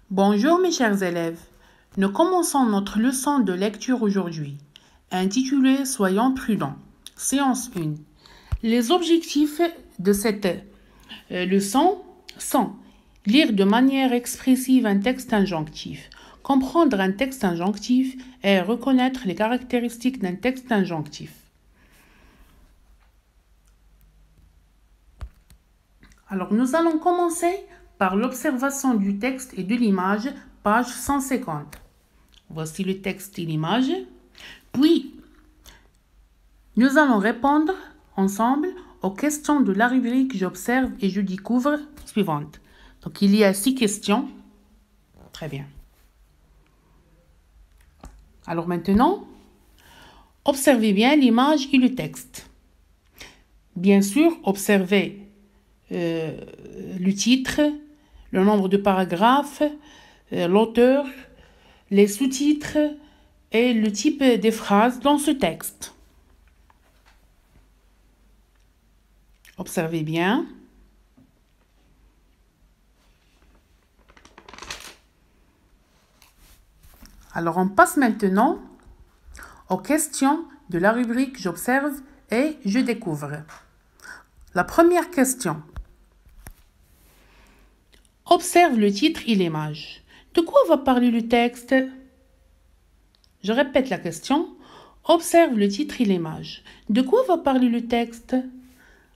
Bonjour mes chers élèves, nous commençons notre leçon de lecture aujourd'hui, intitulée Soyons prudents, séance 1. Les objectifs de cette leçon sont lire de manière expressive un texte injonctif, comprendre un texte injonctif et reconnaître les caractéristiques d'un texte injonctif. Alors nous allons commencer par l'observation du texte et de l'image, page 150. Voici le texte et l'image. Puis, nous allons répondre ensemble aux questions de la rubrique J'observe et je découvre suivante. Donc, il y a 6 questions. Très bien. Alors maintenant, observez bien l'image et le texte. Bien sûr, observez le titre, le nombre de paragraphes, l'auteur, les sous-titres et le type des phrases dans ce texte. Observez bien. Alors on passe maintenant aux questions de la rubrique J'observe et je découvre. La première question. Observe le titre et l'image. De quoi va parler le texte? Je répète la question. Observe le titre et l'image. De quoi va parler le texte?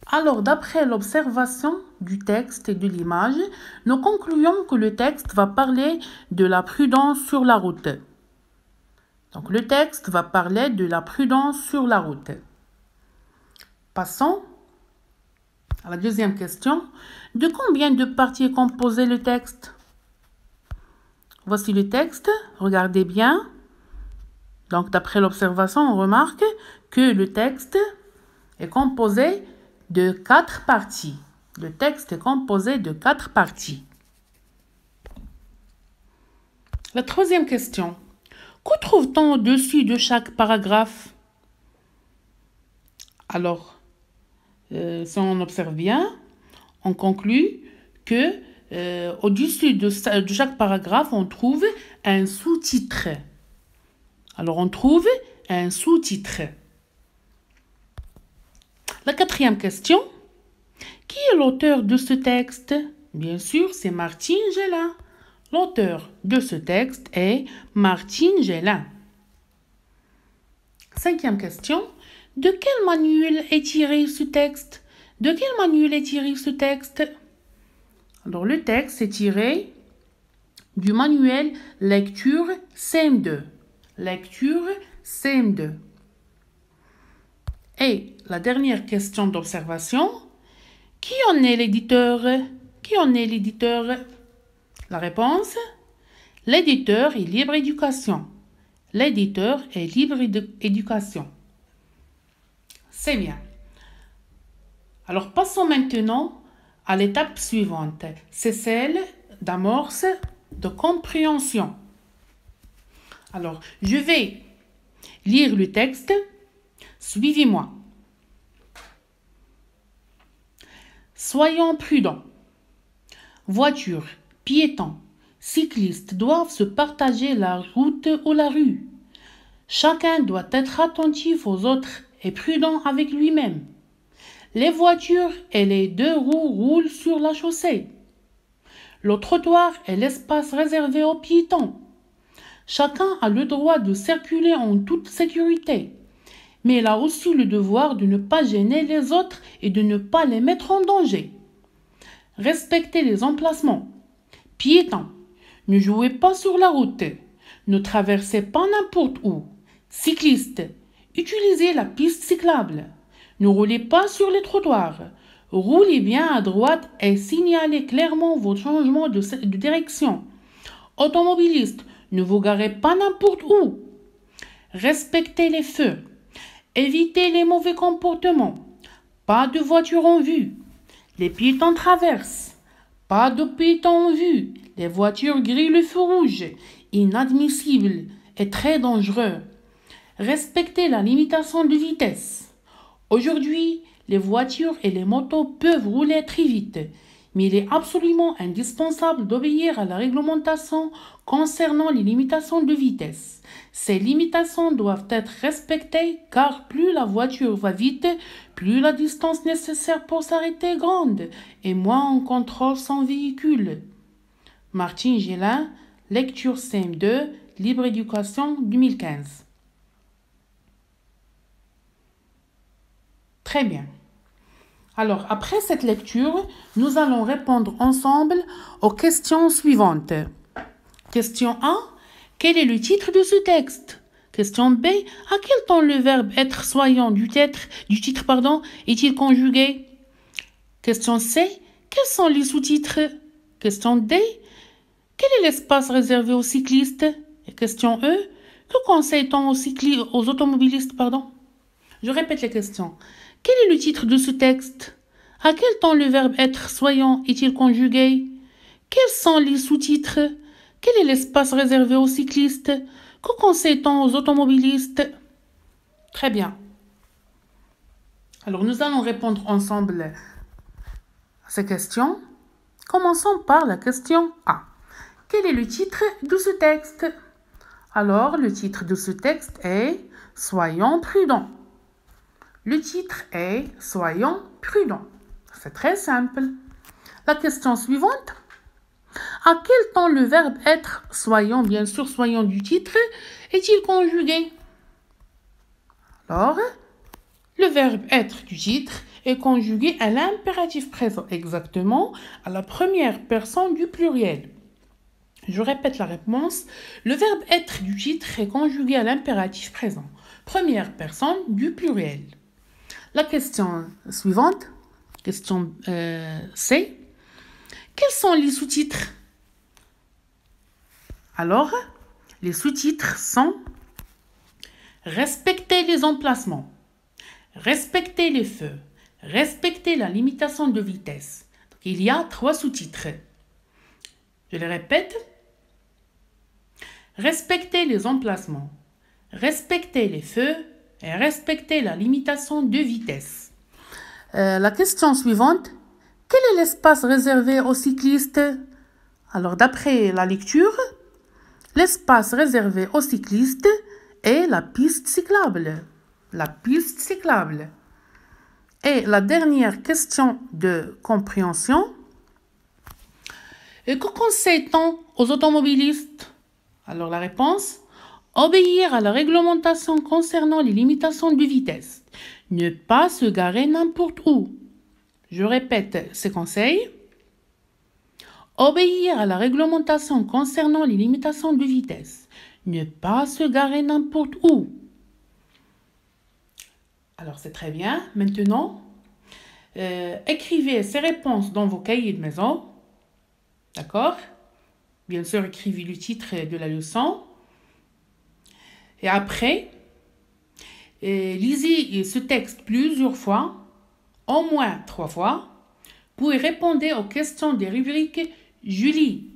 Alors, d'après l'observation du texte et de l'image, nous concluons que le texte va parler de la prudence sur la route. Donc, le texte va parler de la prudence sur la route. Passons à la deuxième question. De combien de parties est composé le texte? Voici le texte. Regardez bien. Donc, d'après l'observation, on remarque que le texte est composé de 4 parties. Le texte est composé de 4 parties. La troisième question. Que trouve-t-on au-dessus de chaque paragraphe? Alors, si on observe bien, on conclut que au-dessus de chaque paragraphe, on trouve un sous-titre. Alors, on trouve un sous-titre. La quatrième question. Qui est l'auteur de ce texte? Bien sûr, c'est Martine Gélin. L'auteur de ce texte est Martine Gélin. Cinquième question. De quel manuel est tiré ce texte? De quel manuel est tiré ce texte? Alors, le texte est tiré du manuel Lecture CM2. Lecture CM2. Et la dernière question d'observation. Qui en est l'éditeur? Qui en est l'éditeur? La réponse. L'éditeur est Libre Éducation. L'éditeur est Libre Éducation. C'est bien. Alors, passons maintenant à l'étape suivante. C'est celle d'amorce de compréhension. Alors, je vais lire le texte. Suivez-moi. Soyons prudents. Voitures, piétons, cyclistes doivent se partager la route ou la rue. Chacun doit être attentif aux autres et prudent avec lui-même. Les voitures et les 2 roues roulent sur la chaussée. Le trottoir est l'espace réservé aux piétons. Chacun a le droit de circuler en toute sécurité, mais il a aussi le devoir de ne pas gêner les autres et de ne pas les mettre en danger. Respectez les emplacements. Piétons, ne jouez pas sur la route. Ne traversez pas n'importe où. Cyclistes, utilisez la piste cyclable. Ne roulez pas sur les trottoirs. Roulez bien à droite et signalez clairement vos changements de direction. Automobilistes, ne vous garez pas n'importe où. Respectez les feux. Évitez les mauvais comportements. Pas de voiture en vue. Les piétons traversent. Pas de piétons en vue. Les voitures grillent le feu rouge. Inadmissible et très dangereux. Respectez la limitation de vitesse. Aujourd'hui, les voitures et les motos peuvent rouler très vite. mais il est absolument indispensable d'obéir à la réglementation concernant les limitations de vitesse. Ces limitations doivent être respectées car plus la voiture va vite, plus la distance nécessaire pour s'arrêter est grande et moins on contrôle son véhicule. Martine Gélin, lecture CM2, Libre Éducation 2015. Très bien. Alors, après cette lecture, nous allons répondre ensemble aux questions suivantes. Question 1. Quel est le titre de ce texte? Question B. À quel temps le verbe être soyant du titre est-il conjugué? Question C. Quels sont les sous-titres? Question D. Quel est l'espace réservé aux cyclistes? Et question E. Que conseille-t-on aux automobilistes? Je répète les questions. Quel est le titre de ce texte? À quel temps le verbe être soyant est-il conjugué? Quels sont les sous-titres? Quel est l'espace réservé aux cyclistes? Que conseille-t-on aux automobilistes? Très bien. Alors, nous allons répondre ensemble à ces questions. Commençons par la question A. Quel est le titre de ce texte? Alors, le titre de ce texte est « Soyons prudents ». Le titre est « Soyons prudents ». C'est très simple. La question suivante. À quel temps le verbe être, soyons, bien sûr, soyons du titre, est-il conjugué? Alors, le verbe être du titre est conjugué à l'impératif présent, exactement à la première personne du pluriel. Je répète la réponse. Le verbe être du titre est conjugué à l'impératif présent, première personne du pluriel. La question suivante, question C. Quels sont les sous-titres? Alors, les sous-titres sont respecter les emplacements, respecter les feux, respecter la limitation de vitesse. Donc, il y a 3 sous-titres. Je les répète. Respecter les emplacements, respecter les feux et respecter la limitation de vitesse. La question suivante. Quel est l'espace réservé aux cyclistes? Alors, d'après la lecture, l'espace réservé aux cyclistes est la piste cyclable. La piste cyclable. Et la dernière question de compréhension. Que conseille-t-on aux automobilistes? Alors, la réponse. Obéir à la réglementation concernant les limitations de vitesse. Ne pas se garer n'importe où. Je répète ces conseils. Obéir à la réglementation concernant les limitations de vitesse. Ne pas se garer n'importe où. Alors, c'est très bien. Maintenant, écrivez ces réponses dans vos cahiers de maison. D'accord? Bien sûr, écrivez le titre de la leçon. Et après, lisez ce texte plusieurs fois, au moins 3 fois, puis répondez aux questions des rubriques « Je lis